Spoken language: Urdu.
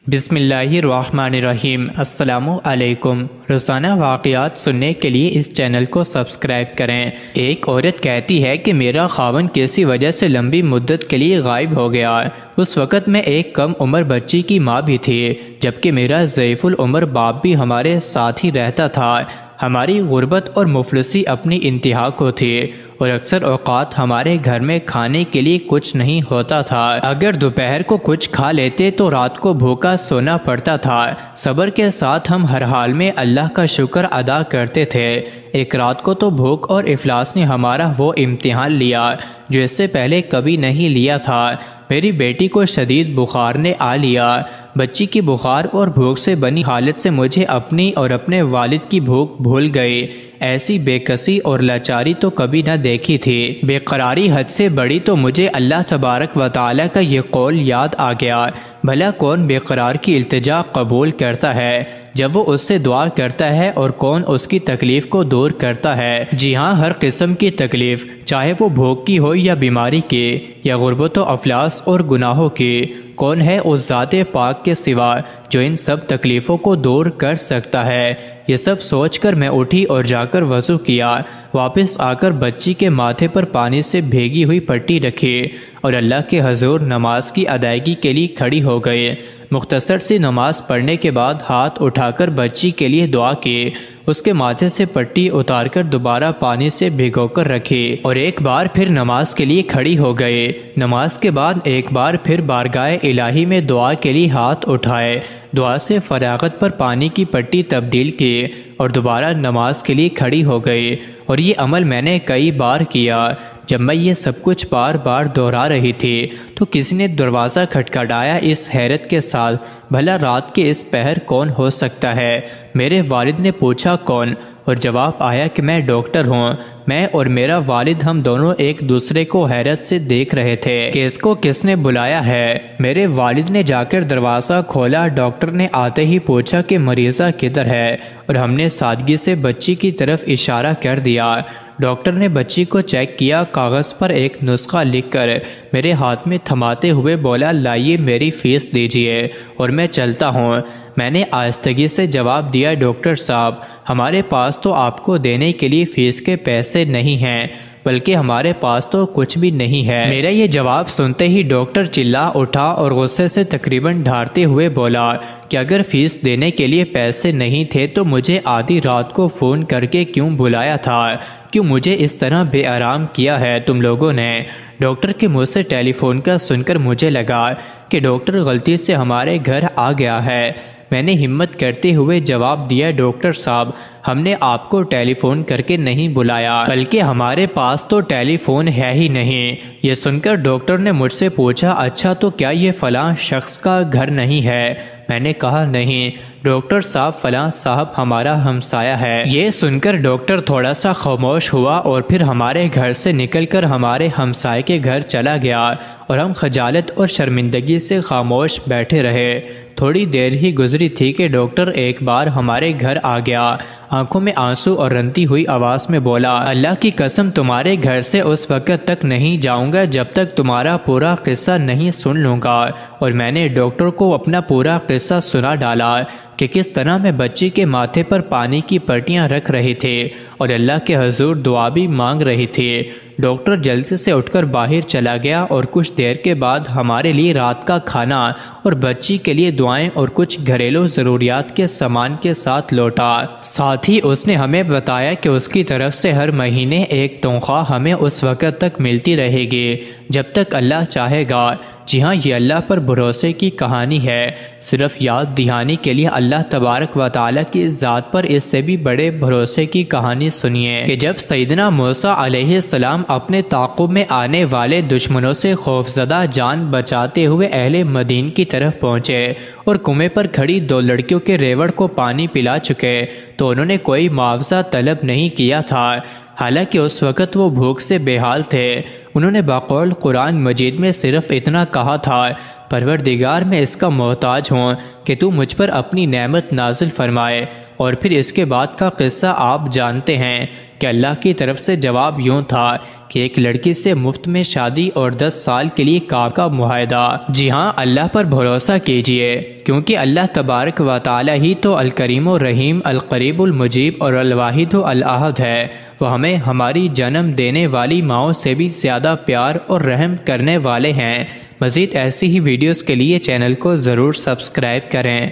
بسم اللہ الرحمن الرحیم۔ السلام علیکم۔ روزانہ واقعات سننے کے لیے اس چینل کو سبسکرائب کریں۔ ایک عورت کہتی ہے کہ میرا خاوند کسی وجہ سے لمبی مدت کے لیے غائب ہو گیا۔ اس وقت میں ایک کم عمر بچی کی ماں بھی تھی، جبکہ میرا ضعیف العمر باپ بھی ہمارے ساتھ ہی رہتا تھا۔ ہماری غربت اور مفلسی اپنی انتہا کو تھی اور اکثر اوقات ہمارے گھر میں کھانے کے لیے کچھ نہیں ہوتا تھا۔ اگر دوپہر کو کچھ کھا لیتے تو رات کو بھوکا سونا پڑتا تھا۔ صبر کے ساتھ ہم ہر حال میں اللہ کا شکر ادا کرتے تھے۔ ایک رات کو تو بھوک اور افلاس نے ہمارا وہ امتحان لیا جو اس سے پہلے کبھی نہیں لیا تھا۔ میری بیٹی کو شدید بخار نے آ لیا۔ بچی کی بخار اور بھوک سے بنی حالت سے مجھے اپنی اور اپنے والد کی بھوک بھول گئی۔ ایسی بے کسی اور لاچاری تو کبھی نہ دیکھی تھی۔ بے قراری حد سے بڑی تو مجھے اللہ تبارک و تعالی کا یہ قول یاد آ گیا، بھلا کون بے قرار کی التجا قبول کرتا ہے جب وہ اس سے دعا کرتا ہے، اور کون اس کی تکلیف کو دور کرتا ہے؟ جی ہاں، ہر قسم کی تکلیف، چاہے وہ بھوک کی ہو یا بیماری کی یا غربت و افلاس اور گناہوں کی۔ کون ہے اس ذات پاک کے سوا جو ان سب تکلیفوں کو دور کر سکتا ہے؟ یہ سب سوچ کر میں اٹھی اور جا کر وضو کیا۔ واپس آ کر بچی کے ماتھے پر پانی سے بھیگی ہوئی پٹی رکھی اور اللہ کے حضور نماز کی ادائیگی کے لیے کھڑی ہو گئی۔ مختصر سی نماز پڑھنے کے بعد ہاتھ اٹھا کر بچی کے لیے دعا کی، اس کے ماتھے سے پٹی اتار کر دوبارہ پانی سے بھگو کر رکھی اور ایک بار پھر نماز کے لیے کھڑی ہو گئی۔ نماز کے بعد ایک بار پھر بارگاہ الہی میں دعا کے لیے ہاتھ اٹھائے، دعا سے فراغت پر پانی کی پٹی تبدیل کی اور دوبارہ نماز کے لیے کھڑی ہو گئی، اور یہ عمل میں نے کئی بار کیا۔ جب میں یہ سب کچھ بار بار دہرا رہی تھی تو کسی نے دروازہ کھٹکھٹایا اس حیرت کے ساتھ، بھلا رات کے اس پہر کون ہو سکتا ہے؟ میرے والد نے پوچھا کون، اور جواب آیا کہ میں ڈاکٹر ہوں۔ میں اور میرا والد ہم دونوں ایک دوسرے کو حیرت سے دیکھ رہے تھے کہ اس کو کس نے بلایا ہے۔ میرے والد نے جا کر دروازہ کھولا۔ ڈاکٹر نے آتے ہی پوچھا کہ مریضہ کدھر ہے، اور ہم نے سادگی سے بچی کی طرف اشارہ کر دیا۔ ڈاکٹر نے بچی کو چیک کیا، کاغذ پر ایک نسخہ لکھ کر میرے ہاتھ میں تھماتے ہوئے بولا، لائیے میری فیس دیجیے اور میں چلتا ہوں۔ میں نے آہستگی سے جواب دیا، ڈاکٹر صاحب، ہمارے پاس تو آپ کو دینے کے لیے فیس کے پیسے نہیں ہیں، بلکہ ہمارے پاس تو کچھ بھی نہیں ہے۔ میرا یہ جواب سنتے ہی ڈاکٹر چلا اٹھا اور غصے سے تقریباً ڈھارتے ہوئے بولا کہ اگر فیس دینے کے لیے پیسے نہیں تھے تو مجھے آدھی رات کو فون کر کے کیوں بلایا تھا؟ کیوں مجھے اس طرح بے آرام کیا ہے تم لوگوں نے؟ ڈاکٹر کے منہ سے ٹیلی فون کا سن کر مجھے لگا کہ ڈاکٹر غلطی سے ہمارے گھر آ گیا ہے۔ میں نے ہمت کرتے ہوئے جواب دیا، ڈاکٹر صاحب، ہم نے آپ کو ٹیلی فون کر کے نہیں بلایا، بلکہ ہمارے پاس تو ٹیلی فون ہے ہی نہیں۔ یہ سن کر ڈاکٹر نے مجھ سے پوچھا، اچھا تو کیا یہ فلاں شخص کا گھر نہیں ہے؟ میں نے کہا نہیں۔ ڈاکٹر صاحب، فلاں صاحب ہمارا ہمسایہ ہے۔ یہ سن کر ڈاکٹر تھوڑا سا خاموش ہوا اور پھر ہمارے گھر سے نکل کر ہمارے ہمسائے کے گھر چلا گیا، اور ہم خجالت اور شرمندگی سے خاموش بیٹھے رہے۔ تھوڑی دیر ہی گزری تھی کہ ڈاکٹر ایک بار ہمارے گھر آ گیا۔ آنکھوں میں آنسو اور رنتی ہوئی آواز میں بولا، اللہ کی قسم تمہارے گھر سے اس وقت تک نہیں جاؤں گا جب تک تمہارا پورا قصہ نہیں سن لوں گا۔ اور میں نے ڈاکٹر کو اپنا پورا قصہ سنا ڈالا کہ کس طرح میں بچی کے ماتھے پر پانی کی پٹیاں رکھ رہی تھی اور اللہ کے حضور دعا بھی مانگ رہی تھی۔ ڈاکٹر جلدی سے اٹھ کر باہر چلا گیا اور کچھ دیر کے بعد ہمارے لیے رات کا کھانا اور بچی کے لیے دعائیں اور کچھ گھریلو ضروریات کے سامان کے ساتھ لوٹا۔ ساتھ ہی اس نے ہمیں بتایا کہ اس کی طرف سے ہر مہینے ایک تنخواہ ہمیں اس وقت تک ملتی رہے گی جب تک اللہ چاہے گا۔ جی ہاں، یہ اللہ پر بھروسے کی کہانی ہے۔ صرف یاد دہانی کے لیے اللہ تبارک و تعالیٰ کی ذات پر اس سے بھی بڑے بھروسے کی کہانی سنیے کہ جب سیدنا موسیٰ علیہ السلام اپنے تعاقب میں آنے والے دشمنوں سے خوفزدہ جان بچاتے ہوئے اہل مدین کی طرف پہنچے اور کنویں پر کھڑی دو لڑکیوں کے ریوڑ کو پانی پلا چکے تو انہوں نے کوئی معاوضہ طلب نہیں کیا تھا، حالانکہ اس وقت وہ بھوک سے بے حال تھے۔ انہوں نے بقول قرآن مجید میں صرف اتنا کہا تھا، پروردگار میں اس کا محتاج ہوں کہ تو مجھ پر اپنی نعمت نازل فرمائے، اور پھر اس کے بعد کا قصہ آپ جانتے ہیں کہ اللہ کی طرف سے جواب یوں تھا کہ ایک لڑکی سے مفت میں شادی اور 10 سال کے لیے کعبہ کا معاہدہ۔ جی ہاں، اللہ پر بھروسہ کیجئے، کیونکہ اللہ تبارک و تعالی ہی تو الکریم الرحیم، القریب المجیب اور الواحد الاحد ہے۔ وہ ہمیں ہماری جنم دینے والی ماؤں سے بھی زیادہ پیار اور رحم کرنے والے ہیں۔ مزید ایسی ہی ویڈیوز کے لیے چینل کو ضرور سبسکرائب کریں۔